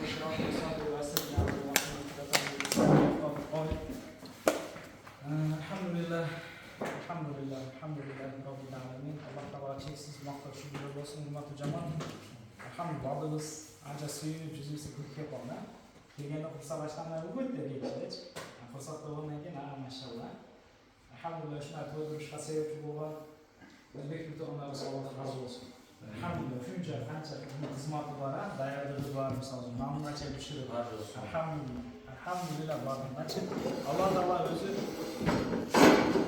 اشراف وصلي وسلم على محمد Elhamdülillah Rabbil Alemin. Allah Teala çeksiz maqta şükür olsun, hurmatli jamoat. Alhamdulillah, biz ancha suyunib juzingizni ko'rib qoldi. Kelganda xursandchilikdan o'tdi deyishdi. Fursat bo'lgandan keyin mashallah. Alhamdulillah, shunday to'ydirishga sababchi bo'lgan o'zbek yurtdoshlarimiz Alloh razı olsun. Alhamdulillah, shuncha qancha xizmati bor, tayyorligi bor, misol uchun namunacha pishirib. Alhamdulillah barcha. Alloh Taolo o'zi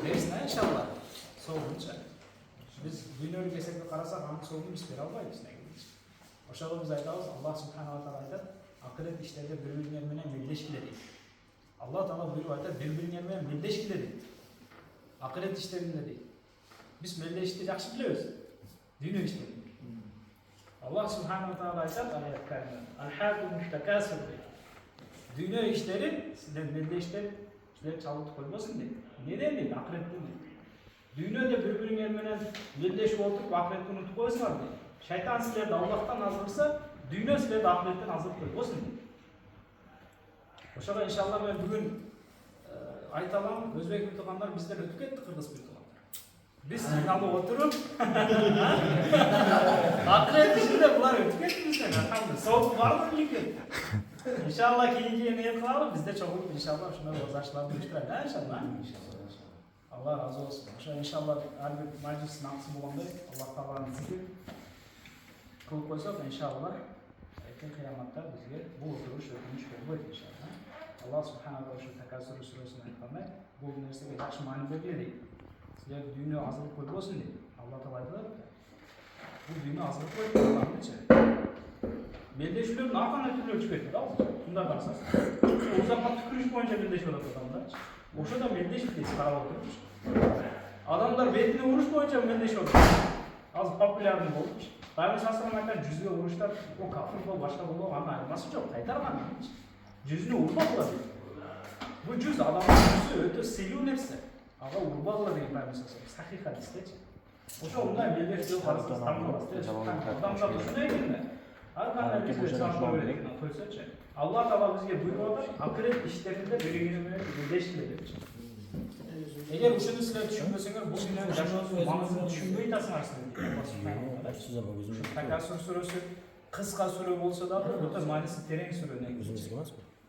bersin inshaalloh. So'g'incha. Biz dunyoga kelsak qarasak, ham so'g'in ish bera olmaymiz. O'shada biz aytamiz, Alloh subhanahu va taolo aytadi, aqidat ishlarga bir-biringlar bilan birlashinglar deydi. Alloh Taolo buyruq aytadi, bir-biringlar bilan birlashinglar deydi. Aqidat ishlarida deydi. Biz birlashishni yaxshi bilamiz. Dunyo ishlarida. Alloh subhanahu va taolo aytadi, oyat karimada, al-hakum mushtakasir deydi. Dünya işleri sizden birleştir, sizler çalıp koymasın diye. Neden değil? Ahiretten değil. Dünyada birbirinin bilen birleşip oturup ahiretten unutup koysunlar diye. Şeytan sizler de Allah'tan azırsa, dünya sizler de ahiretten azırıp koymasın diye. Oşada inşallah ben bugün aytalam, Özbek yurtdoshlar bizden ötüp etti Kırgız yurtdoshlar. Biz signalda oturup ahiret işinde bunlar ötüp etti bizden. Elhamdülillah. Soğuk var mı bilmiyorum. İnşallah keyingi yemeği kılalım, biz de çok inşallah şunları bozlaşlarını götürelim inşallah. Allah razı olsun. İnşallah her bir meclis naksı bulundu. Allah Teala'nın zikir kılıp koysak inşallah erken kıyamatta bizge bu oturuş ötülmüş olur inşallah. Allah subhanahu wa ta'ala Tekasür Suresi'nin ayetlerinde bu üniversiteye yakşı mani bekledik. Sizler düğünü hazırlık koyuyorsun diye. Allah Teala ayetler bu düğünü hazırlık koyuyorsun Allah'ın için. Belleşiyor, ne yapan türlü ölçüp etmedi abi. Bundan baksanız. O zaman tükürüş boyunca belleşiyor adamlar. Oşa da belleşip değil, karava oturmuş. Adamlar belline vuruş boyunca belleşiyor. Az popülerlik olmuş. Bayram Sasranlar'dan cüzüye vuruşlar, o kafir bol, başka bol, ama ayrılması çok. Kaytarman hiç. Cüzüne vurmakla değil. Bu cüz adamın cüzü öte seviyor nefsi. Ama vurmakla değil Bayram Sasranlar. Sahih hadiste. Oşa ondan belleşiyor, parasız tanımlamaz. Adamlar düşünüyor ki Arkanlar bizge çarpma verdik, koysaça. Allah Teala bizge buyurdu, ahiret işlerinde birbirine birleştirelim. Eğer uşunu sizler düşünmeseniz, bu günler yaşadığınız manasını düşünmeyi tasarlarsınız. Tekasür Suresi kısa süre olsa da burada manası tereң süre.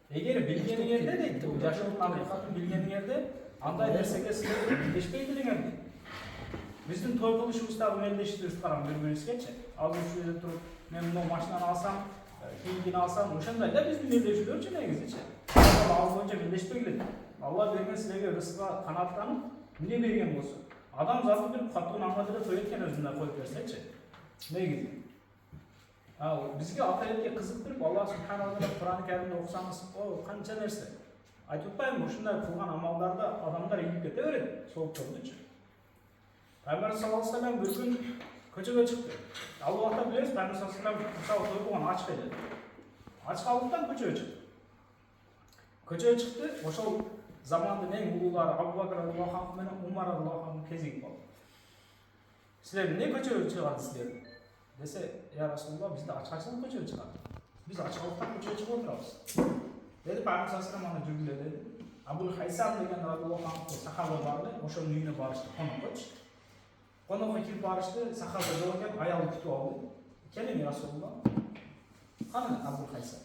Eğer bilginin yerde de, yaşadığınız hakikatin bilginin yerde, anday derseke sizler birleşmeyi bilin. Bizim toy kılışımızda birleştiriyoruz karam birbirimizgeçe. Alın şu yerde durup men bu maşından alsam, keyingini alsam, oşanday da biz birleştiriyoruz ki ne güzel. Allah boyunca birleşmeye gidelim. Allah bergen sizlerge rızıkka kanatlanıp ne bergen olsun. Adam zatı bir kattığın anladığıyla toyetken özünden koyup verseyçe. Ne güzel. Bizge ahiretke kızıktırıp Allah subhanahu wa ta'ala Kur'an-ı Kerim'de okusanız o kança nerse. Aytıp bayım, oşunday kılgan amallarda adamlar eğilip kete öğrendi. Soğuk olduğu için. Peygamber sallallahu aleyhi ve sellem bir gün köçege çıktı. Allah'ta biliriz, Peygamber sallallahu aleyhi ve sellem toy boğan aç geldi. Aç kaldıktan köçege çıktı. Köçege çıktı, oşa zamanın en uluları Abu Bakr radıyallahu anh menen Umar radıyallahu anh kezik oldu. Sizler ne köçege çıkardı sizler? Dese, ya Resulullah biz de açarsan köçege çıkardı. Biz aç kaldıktan köçege çıkıp oturarız. Dedi Peygamber sallallahu aleyhi ve sellem ana cümle dedi. Abu Haysam degen radıyallahu anh sahaba vardı, oşanın uyuna barıştı, konak koç. Konağa kirip barıştı, sahaba doğarken ayağını tutup aldı. Kelin ya Resulullah. Kanı Abu Haysam.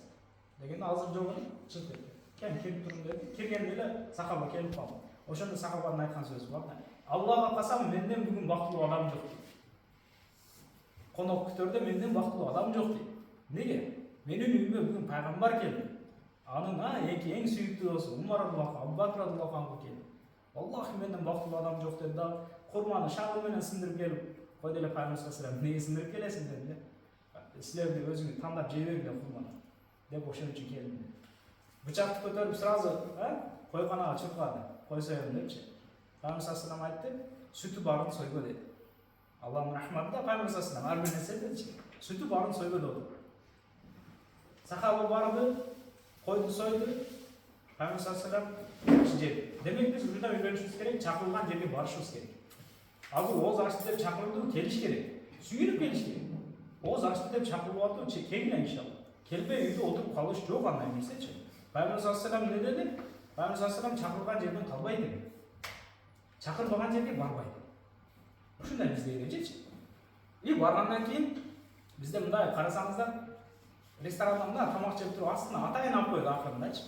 Degende azır joğunu çıktı. Ken kirip durun dedi. Kirgendeyle sahaba kelip kaldı. Oşanda sahabanın aytkan sözü var. Allah'a kasam menden bugün baktılı adam yok deydi. Konak kütörde menden baktılı adam yok deydi. Nege? Menin uyuma bugün peygamber geldi. Anın en süyüklü olsun. Umar radıyallahu anh, Abu Bakr radıyallahu anh geldi. Vallahi menden baktılı adam yok dedi. Kurmanı şahı menen sındırıp gelip koydu ile Peygamber sallallahu aleyhi ve sellem neyi sındırıp gelesin dedi. Sizler de özünü tandap ceyver bile kurmanı. Dep oşun için geldim dedi. Bıçaktı götürüp sırası koy kanağa çırpkadı. Koy soyalım dedi. Peygamber sallallahu aleyhi ve sellem aytdı. Sütü barın soygu dedi. Allah'ın rahmatı da Peygamber sallallahu aleyhi ve sellem her birine sevdi. Sütü barın soygu dedi. Sahaba vardı. Koydu soydu. Peygamber sallallahu aleyhi ve sellem jedi. Demek biz burada öğrenişimiz gerek, çakılgan жерге barışımız gerek. Abi oğuz açtı dep çakıldı, geliş gerek. Suyunup geliş gerek. Oğuz açtı dep çakıldı, kegile inşallah. келбей үйде отырып қалыш жоқ андай нәрсечи. Пайгамбар саллаллаху алейхи не dedi? Пайгамбар саллаллаху алейхи чакырган жерден калбай деген. Чакырбаган жерге барбай. Ушундай бизде эрежечи. И баргандан кийин бизде мындай карасаңыздар, ресторанда мына тамак жеп туруп астына атайын алып коет акырындачы.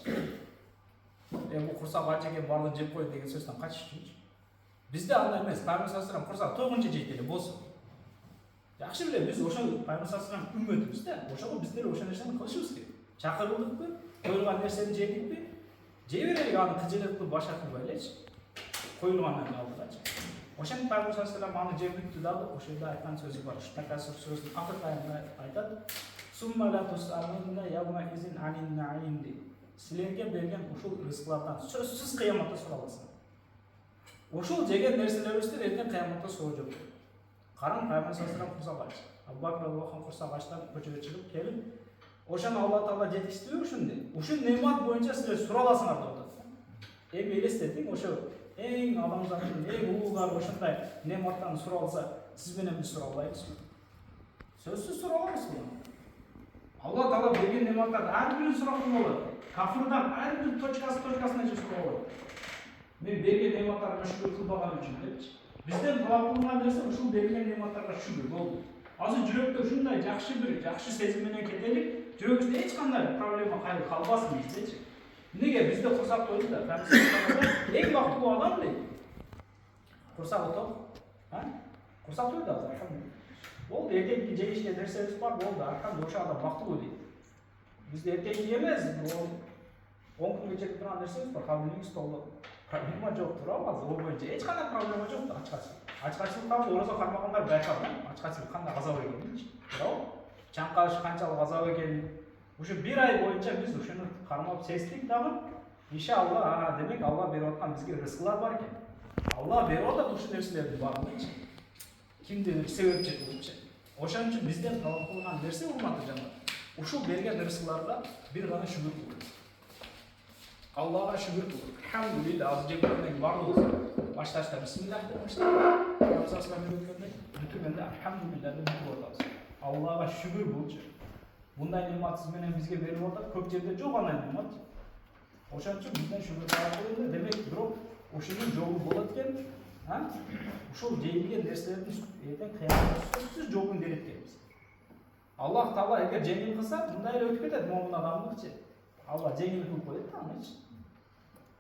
Бул курсак ач экен баарын жеп коет деген сөздөн качыш үчүнчү. Бизде андай эмес. Пайгамбар саллаллаху алейхи курсак тойгунча жейт эле болсун. Жакшы билем, биз ошол Пайгамбар саллаллаху алейхи үммөтүбүз да. Ошого биздер ошол нерсени кылышыбыз керек. Чакырылдыкпы, коюлган нерсени жедикпи? Жей берели, аны кыжылып кылып башка кылбай элечи. Коюлгандан алдырачы. Ошентип Пайгамбар саллаллаху алейхи аны жеп бүттү дагы ошол айткан сөзү бар. Такасыр сөзүнүн акыркы аягында айтат. Сумма ла тусалунна явма изин анин наим дейт. Силерге берген ушул рызыклардан сөзсүз кыяматта сураласың. Ошол жеген нерселерибизди эртең кыяматта суроо жок. Каран Пайгамбар саллаллаху алейхи курсак ач. Абу Бакр радиаллаху анху курсак ачтан көчөгө чыгып келип, ошону Алла Таала жетиштиби ушундай. Ушул немат боюнча силер сураласыңар деп атат. Эми элестетиң, ошо эң адамзаттын эң улуулары ошондой нематтан суралса, сиз менен биз суралбайбызбы? Сөзсүз суралабыз. Алла Таала берген нематтарды ар бирин сурап болот. Кафырдан ар бир точкасына чейин сурап болот. Мен берген нематтарга шүгүр кылбаган үчүн депчи. Бизден талап кылган нерсе ушул берген нематтарга шүгүр болду. Азыр жүрөктө ушундай жакшы сезим менен кетелик, жүрөгүбүздө эч кандай проблема кайры калбасын дейчи. Неге бизде курсак тойду да, эң бактылуу адам дейт. Курсак отоп, курсак тойду азыр. Болду, эртеңки жегишке нерсебиз бар, болду, аркан ошо адам бактылуу дейт. Бизде эртеңки эмес, 10 күнгө жетип турган нерсебиз бар, кабылыңыз столдо. Проблема жок, турабыз, ол боюнча эч кандай проблема жок да, ачкачылыкка ораза кармагандар байкап, ачкачылык кандай азап экенинчи, туурабы? Чаңкаш канчалык азап экенин, ушу 1 ай боюнча биз ушуну кармап сездик дагы. Иншалла, демек Алла берип аткан бизге рызыклар бар экен. Алла берип атат ушул нерселердин баардыгынчы. Кимдир себепчи кылыпчы. Ошон үчүн бизден талап кылган нерсе урматтуу жандар. Ушул берген рызыкларга бир гана шүгүр кылып. Аллага шүгүр кылып. Алхамдулилlah, азыр жегенден баардыгыбыз башташта бисмиллах деп баштайбыз. Пайгамбар өткөндө бүтүнгөндө алхамдулилlah деп бүтүп атабыз. Аллага шүгүр болчу. Мындай немат сиз менен бизге берип атат, көп жерде жок андай немат. Ошон үчүн бизден шүгүр кылып, демек бирок ушунун жолу болот экен. Ушул жейилген нерселердин эртең кыяматта сөзсүз жолун берет экенбиз. Аллах Таала эгер жеңил кылса, мындай эле өтүп кетет момун адамдыкчы. Алла жеңил кылып коет да анычы.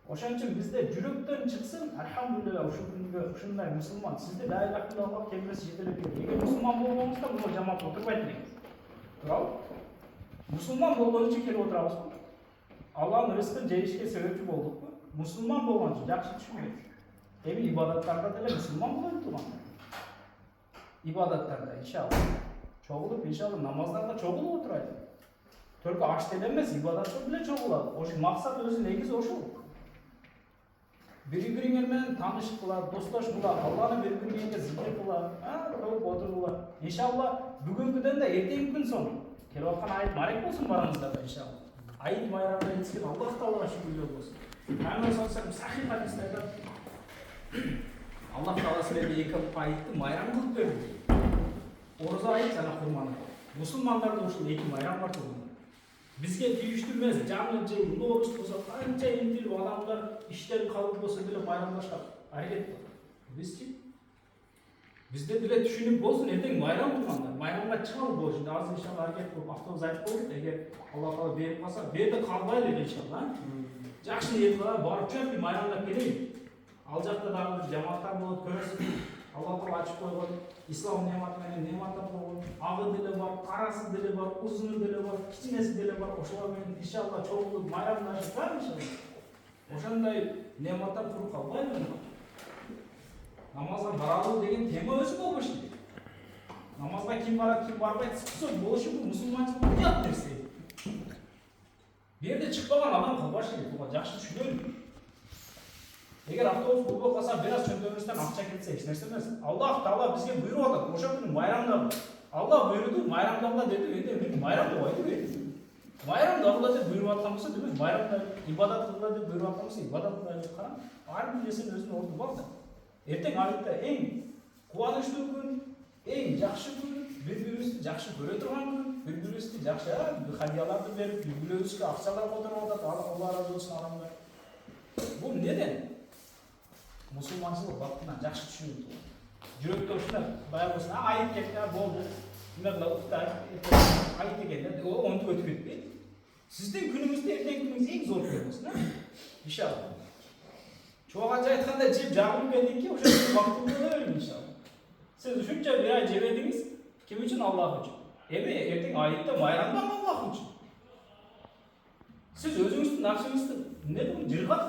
Ошон үчүн бизде жүрөктөн чыксын, алхамдулилlah, ушул күнгө ушундай мусулман, сизде ла иляха илlalloh келмеси жетелеп кетет. Эгер мусулман болбоңузда, бул жамаат отурбайт элеңиз. Туурабы? Мусулман болгон үчүн келип отурабызбы? Алланын рызкын жейишке себепчи болдукпу? Мусулман болгон үчүн жакшы түшүнөт. Эми ибадаттарда деле мусулман болот турган. Ибадаттарда иншалла чогулуп, иншалла намаздарда чогулуп отурайт. Только аш деле эмес, ибадатта деле чогулат. Ошол максат өзү негизи ошол. Бири-бириңер менен таанышкыла, достошкыла, Алланы бири-бириңерге зикир кыла, коюп отурула. Иншалла бүгүнкүдөн да эртеңки күн соң келип аткан айт марек болсун барыңыздар иншалла. Айт майрамына жетишкен Аллах Таалага шүгүрлөр болсун. Пайгамбар саллаллаху сахих хадисте айтат. Аллах Таала силерге эки айтты майрам кылып берди. Ораза айт жана курман. Мусулмандарда ушул эки майрам бар турган. Бизге тийиштүү эмес, жаңы жыл, Норуз болсо, канча интилип адамдар иштен калып болсо деле майрамдашка аракет кылат. Бизчи? Бизде деле түшүнүк болсун, эртең майрам турганда, майрамга чыгалы болушун. Азыр иншалла аракет кылып автобус айтып коет, эгер Алла Таала берип калса, бу жерде калбайлы иншалла. Жакшы ниет кылып барып чөп майрамдап келейин. Ал жакта дагы жамааттар болот, көрөсүз. Алла Таала ачып койгон ислам нематы менен нематтап койгон. Агы деле бар, карасы деле бар, узуну деле бар, кичинеси деле бар. Ошолор менен иншалла чогулуп майрамдашып иншалла. Ошондой нематтар туруп калбайлы. Намазга баралуу деген тема өзү болбош керек. Намазга ким барат, ким барбайт, сыксоо болушу бул мусулманчылыктын ят нерсе. Бу жерде чыкпаган адам кылбаш керек, буга жакшы түшүнөлү. Эгер автобус болбой калса, бир аз чөнтөгүңүздөн акча кетсе, эч нерсе эмес. Аллах Таала бизге буйруп атат, ошол күнү майрамдагыла. Алла буйруду, майрамдагыла деди, эми майрам кылбайбы? Майрамдагыла деп буйруп аткан болсо, демек майрамда ибадат кылгыла деп буйруп аткан болсо, ибадат кылгыла деп карап, ар бир нерсенин өзүнүн орду бар да. Эртең айытта эң кубанычтуу күн, эң жакшы күн, бири-бирибизди жакшы көрө турган күн. bir-birimizге жакшы hadiyalарды берип, bir-birimizге акчалар которуп атат. Алла разы болсун адамдар. Бул неден? Мусулманчылык бактынан жакшы түшүнүп турат. Жүрөктө ушундай баягы болсун, айып кетти, болду. Мындай уктай, айып дегенде онтуп өтүп кетпейт. Сиздин күнүңүздө эртең күнүңүз эң зор күн болсун, иншалла. Чоğanca aytқанда жеп жағылып кеткенке, ошо вакытында бола берин иншалла. Сиз ушунча бир ай жебедиңиз, ким үчүн? Аллах үчүн. Эми эртең айытта майрамда Аллах үчүн. Сиз өзүңүздүн накшыңызды эмне бул жыргат,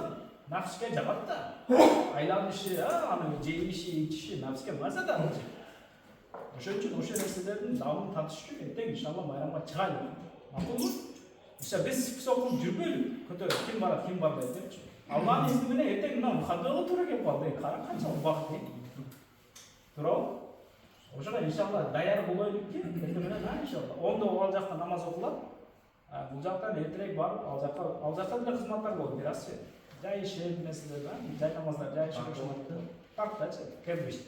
накшке жагат да. Айланышы, аны жейиши, ичиши накшке маза да алчу. Ошон үчүн ошо нерселердин дамын татыш үчүн эртең иншалла майрамга чыгайлы. Макулбу? Иса биз сокуп жүрбөйлү. Көтөрүп ким барбайт депчи. Аллах'ın izniyle ertek bundan kadroğa otura gelip aldı. Kara kaça vakit değil. Duralım. O zaman inşallah dayar bulaydık ki, ertemene ne inşallah. Onda olacakta namaz okular. Bu zaktan erterek var, alacakta bile hizmetler olur biraz şey. Cay işe meseleler, cay namazlar, cay işe başlamakta. Farklı şey, kebir.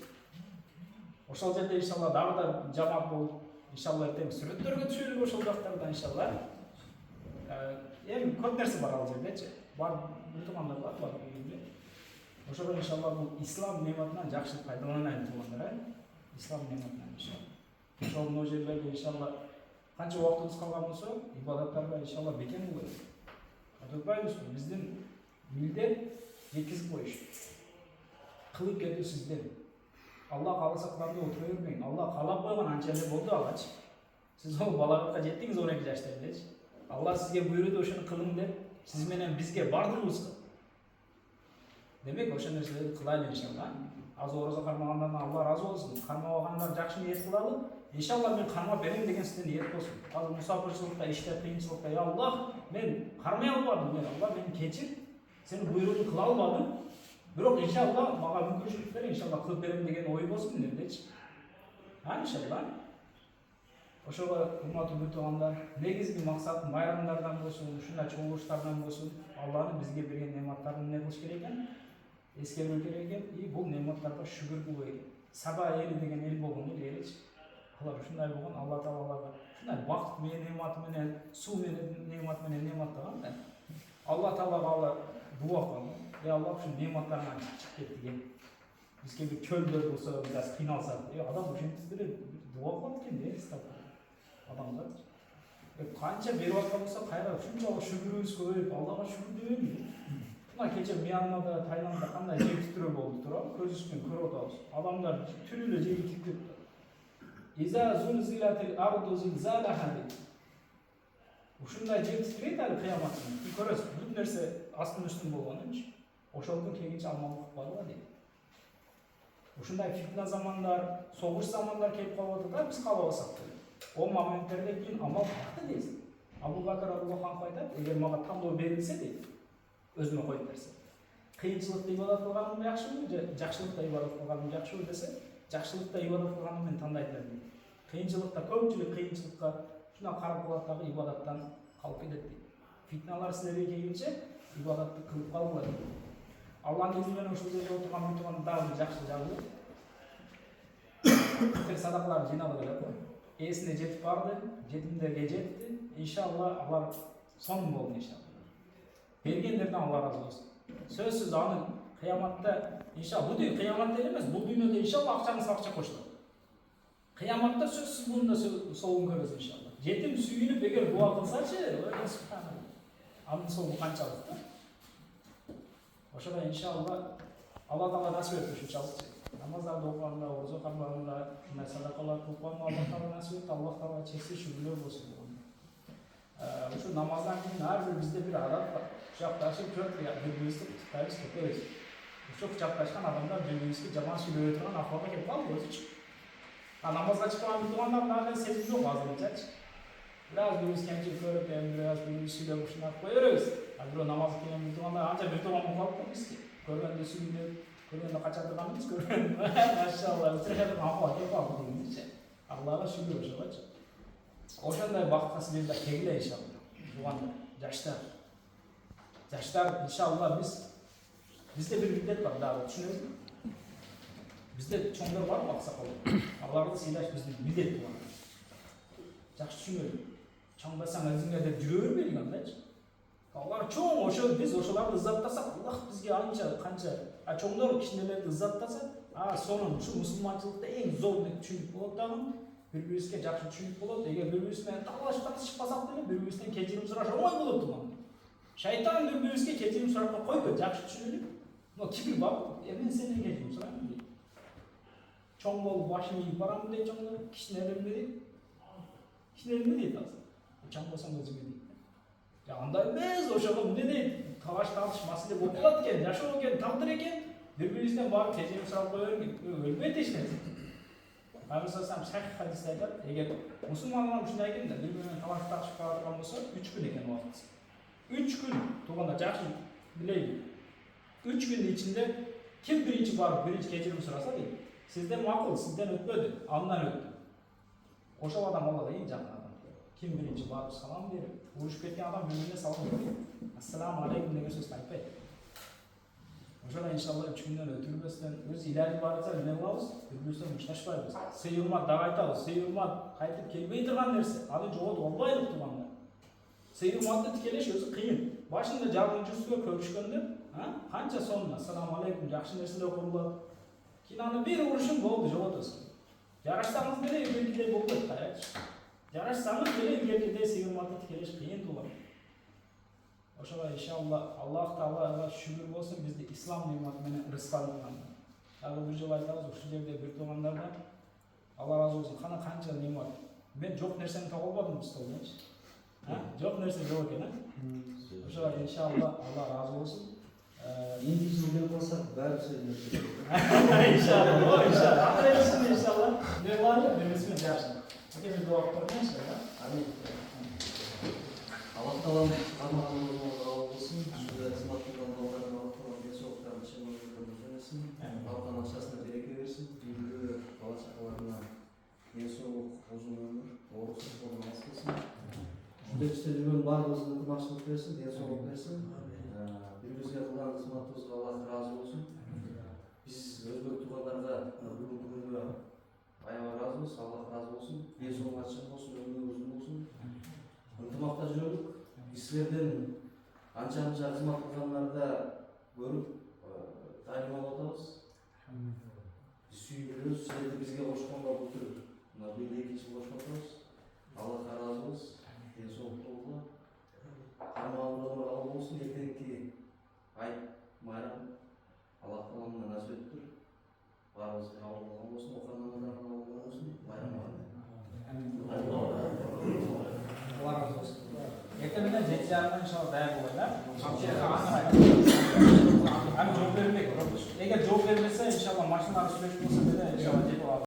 O şalcada inşallah daha da cemaat bol. İnşallah ertem sürüttürgü tüşürük o şalcaklarda inşallah. Yani kod neresi var alacakta şey. Var, tuğanlar var bilgiler. Ошого иншалла бул ислам неmatынан жакшы пайдаланайын туғандар, ислам неmatынан иншалла. Ошол мына жерлерде иншалла канча убактыбыз калган болсо, ибадаттарга иншалла бекем болот. Атпайбызбы? Биздин милдет жеткизип коюш. Кылып кетүү сизден. Алла кааласа кылам деп отура бермең. Алла каалап койгон анча эле болду алгач. Сиз ол балагатка жеттиңиз 12 жашта элечи. Алла сизге буйруду ошону кылың деп. Siz menen bizge bardığımızda. Demek o şenlerleri kılaylı inşallah. Az oruza karmağanlardan Allah razı olsun. Karma oğanlar jakşı niyet kılalı. İnşallah ben karma benim degen sizden niyet olsun. Az musafirçilikte, işte kıyınçılıkta ya Allah ben karmaya almadım. Allah beni keçir. Seni buyruğunu kıla almadım. Bırak inşallah bana mümkünçülük verin. İnşallah kılıp benim degen oyu olsun demiş. Ha inşallah. Ошого урматтуу тугандар, негизги максат майрамдардан болсун, ушундай чогулуштардан болсун, Аллахтын бизге берген нематтарын эмне кылыш керек экен? Эскерүү керек экен, и бул нематтарга шүгүр кылуу керек. Саба эли деген эл болгону элечи. Алар ушундай болгон, Алла Таалага ушундай бакыт менен, нематы менен, суу менен, немат менен нематтаган да. Алла Таалага алар дуа кылган. Аллах ушул нематтардан чыгып кетти. Бизге бир чөлдөр болсо, бираз кыйналсак, адам ушинтип деле дуа кылат экен да, adamlar. Kança bir vakit olsa kayra şunca şükürüz koyup Allah'a şükür değil mi? Buna keçe Myanma'da, Tayland'da kanday yer titriyor oldu tura. Köz üstüne kör otağız. Adamlar türlü yer titriyor. İza zulzilatil ardu zilzalaha dedi. Uşunday yer titriyor da kıyamatın. Körüz bu nerse aslında üstün bolğanın için. Oşolkun kegince almalık barıla dedi. Uşunday fitna zamanlar, soğuş zamanlar kelip kalmadı da biz kalabasak dedi. O momentlerde keyin amal qildi deysiz. Abu Bakr radhiyallohu aytadi, agar menga tanlov berilsa deydi, o'zimga qo'yib bersa. Qiyinchilikda ibodat qilganim yaxshimi, yaxshilikda ibodat qilganim yaxshimi desa, yaxshilikda ibodat qilganimni men tanlayman deydi. Qiyinchilikda ko'pchilik qiyinchilikqa shuna qarab qo'yatdagi ibodatdan qolib ketadi deydi. Fitnalar sizlarga kelguncha ibodatni qilib qolinglar. Allohning izni bilan o'sha yerda o'tirgan da'vat yaxshi javobli. Sadaqalar jinoyat esine jetip vardı, jetimlerge jetti. İnşallah Allah sonun oldu inşallah. Bergenlerden Allah razı olsun. Sözsüz anı kıyamatta inşallah bu diyor kıyamatta demez. Bu dünyada inşallah akçanız akça koştu. Kıyamatta sözsüz bunu da soğun görürüz inşallah. Jetim suyunip eğer dua kılsaçı öyle subhanallah. Anın soğuğu kançalıktı. Oşada inşallah Allah Teala nasip etmiş şu çalıştı. Namazlarda okuğanda, oruç okuğanda, sadakalar kılganda Allah Teala nasip etti. Allah Teala çeksiz şükürler olsun. Şu namazdan keyin her bir bizde bir adat var. Kucaklaşıp birbirimizni tutayız, tutuyoruz. Şu kucaklaşkan adamlar birbirimizni cemaat sürüyor oturan ahvada gelip kalmıyoruz hiç. Namazda çıkan bir duanlar sevgi yok azalacak. Biraz birimiz kendini görüp, biraz birimiz sürüyor boşuna koyuyoruz. Bir o namaz kılan bir duanlar ancak bir duan mı kalktı biz ki? Görülen de sürüyor. Görülen kaçırdığımız görülen maşallah bütün ahval yapalım deyince Allah'a şükür olsun. Oşanday vaqtqa sizlarda keldi inşallah. Duanlar, yaşlar inşallah bizde bir müddet var daha düşünüyoruz mu? Bizde çoğunlar var mı aksak olur? Allah'ı sıylaş bizde müddet var. жакшы түшүнөлү. Чоңбасаң өзүңө деп жүрө бербейли кандайчы. Алар чоң, ошо биз ошоларды ызаттасак, Аллах бизге анча канча, чоңдор кичинелерди ызаттаса, сонун ушу мусулманчылыкта эң зор түшүнүк болот дагы. Бири-бирибизге жакшы түшүнүк болот. Эгер бири-бирибиз менен талашып тартышпасак деле, бири-бирибизден кечирим сураш оңой болот туман. Шайтан бири-бирибизге кечирим сурап койбойт, жакшы түшүнөлү. Но кибир бар, мен сенден кечирим сурайм дейт. Чоң болуп башын ийип барамын дейт чоңдор, кичинелерме дейт. Кичинелерме дейт азыр. Чоң болсоң өзүңө дейт. Андай эмес, ошого эмне дейт? Талаш тартыш маселе болуп калат экен, жашоо экен, тагдыр экен. Бири-бирибизден барып кечирим сурап коёбер экен. Өлбөйт эч нерсе. Пайгамбар саллаллаху алейхи хадисте айтат, эгер мусулмандар ушундай экен да, бири-бири менен талаш тартышып калган болсо, 3 күн экен убакыт. 3 күн тууганда жакшы билейли. 3 күндүн ичинде ким биринчи барып биринчи кечирим сураса дейт. Сизден макул, сизден өтпөдү, андан өттү. Ошол адам Аллага эң жакын адам. Ким биринчи барып салам берип, урушуп кеткен адам бири-бирине салам берет. Ассаламу алейкум деген сөздү айтпайт. Ошондо иншалла 3 күндөн өтүрбөстөн өз илари барса эмне кылабыз? Бири-бирибизден мушташпайбыз. Сый-урмат дагы айтабыз. Сый-урмат кайтып келбей турган нерсе. Аны жоготуп албайлык туугандар. Сый-урматты тикелеш өзү кыйын. Башында жагын жүзгө көрүшкөндө, канча сонун ассаламу алейкум жакшы нерселер курулат. Кийин аны бир урушун болду, жоготосуң. Жарашсаңыз деле илгеркидей болбойт, карачы. Жарашсаңыз деле илгеркидей сый-урматты тикелеш кыйын туулат. Ошого иншалла Аллах Таалага шүгүр болсун, бизди ислам нематы менен рызыктаган. Дагы бир жолу айтабыз, ушул жерде бир туугандарда Алла разы болсун, кана канча немат. Мен жок нерсени таба албадым столдочу. Жок нерсе жок экен, Ошого иншалла Алла разы болсун. Эми жыл келип калсак, баары сөзүн. Иншалла, иншалла. Иншалла. Не бар, немесине жакшы. Экен дуа кылып иншалла. Амин. Аллах Таалам кармагыңызга разы болсун. Ушундай кызмат кылган балдарына Аллах Таалам денсаулыктарын чыңдыктырып жөнөсүн. Аллах акчасына береке берсин. Үйдөгү бала чакаларына денсаулык, узун өмүр, оорусуз болуп алсын. Ушундай иште жүргөн баарыбызга ынтымакчылык берсин, денсаулык берсин. Бирибизге кылган кызматыбызга Аллах разы болсун. Биз өзбек туугандарга бүгүнкү күндө аябай разыбыз. Аллах разы болсун. Денсаулык ачык болсун, өмүрү узун болсун. Ынтымакта жүрөлүк. Биз силерден анча кызмат кылгандарда көрүп тааним алып атабыз. Биз сүйүп жүрөбүз. Силерди бизге кошконго былтыр мына бир 2 жыл кошуп атабыз. Аллахка разыбыз. Денсаулык болгула. Кармагыңызга разы болсун. Эртеңки айт майрам Аллах Таалам насип этиптир. Баарыбызга кабыл болгон болсун. Окуган намаздарга кабыл болгон болсун. Майрам Алла разы болсун. Эртеңден 7:30 иншалла даяр болайлар. Аны жооп бермек. Эгер жооп бербесе иншалла машиналар сүйлөшүп болсо деле иншалла жетип алат.